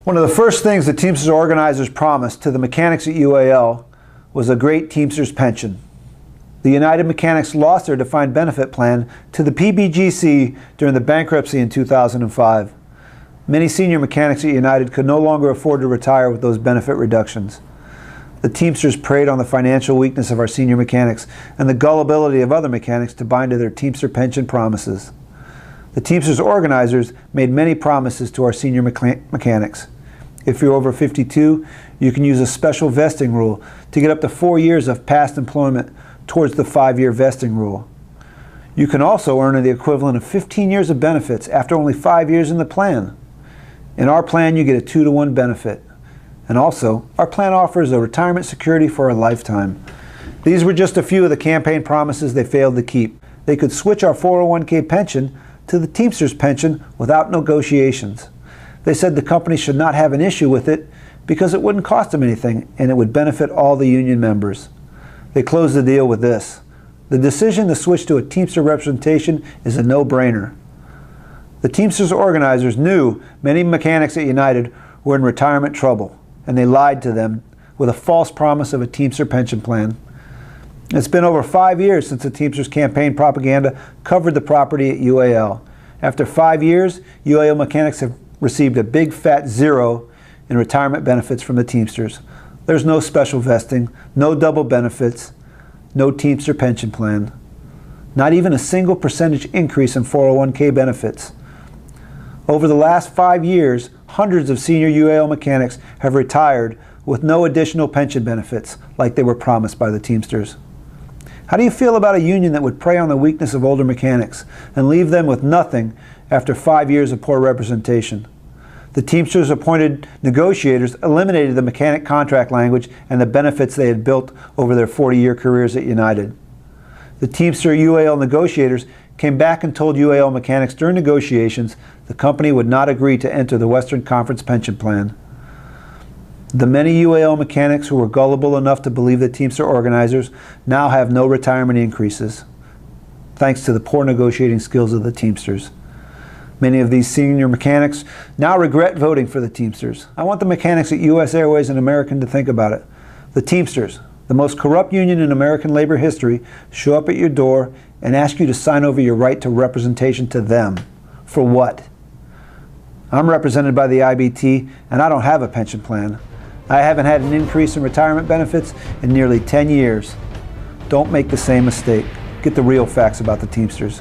One of the first things the Teamsters organizers promised to the mechanics at UAL was a great Teamsters pension. The United Mechanics lost their defined benefit plan to the PBGC during the bankruptcy in 2005. Many senior mechanics at United could no longer afford to retire with those benefit reductions. The Teamsters preyed on the financial weakness of our senior mechanics and the gullibility of other mechanics to bind to their Teamster pension promises. The Teamsters organizers made many promises to our senior mechanics. If you're over 52, you can use a special vesting rule to get up to 4 years of past employment towards the 5-year vesting rule. You can also earn the equivalent of 15 years of benefits after only 5 years in the plan. In our plan, you get a 2-to-1 benefit. And also, our plan offers a retirement security for a lifetime. These were just a few of the campaign promises they failed to keep. They could switch our 401k pension to the Teamsters pension without negotiations. They said the company should not have an issue with it because it wouldn't cost them anything and it would benefit all the union members. They closed the deal with this: the decision to switch to a Teamster representation is a no-brainer. The Teamsters organizers knew many mechanics at United were in retirement trouble, and they lied to them with a false promise of a Teamster pension plan. It's been over 5 years since the Teamsters campaign propaganda covered the property at UAL. After 5 years, UAL mechanics have received a big fat zero in retirement benefits from the Teamsters. There's no special vesting, no double benefits, no Teamster pension plan. Not even a single percentage increase in 401k benefits. Over the last 5 years, hundreds of senior UAL mechanics have retired with no additional pension benefits like they were promised by the Teamsters. How do you feel about a union that would prey on the weakness of older mechanics and leave them with nothing after 5 years of poor representation? The Teamsters appointed negotiators eliminated the mechanic contract language and the benefits they had built over their 40-year careers at United. The Teamster UAL negotiators came back and told UAL mechanics during negotiations the company would not agree to enter the Western Conference pension plan. The many UAL mechanics who were gullible enough to believe the Teamster organizers now have no retirement increases, thanks to the poor negotiating skills of the Teamsters. Many of these senior mechanics now regret voting for the Teamsters. I want the mechanics at US Airways and American to think about it. The Teamsters, the most corrupt union in American labor history, show up at your door and ask you to sign over your right to representation to them. For what? I'm represented by the IBT and I don't have a pension plan. I haven't had an increase in retirement benefits in nearly 10 years. Don't make the same mistake. Get the real facts about the Teamsters.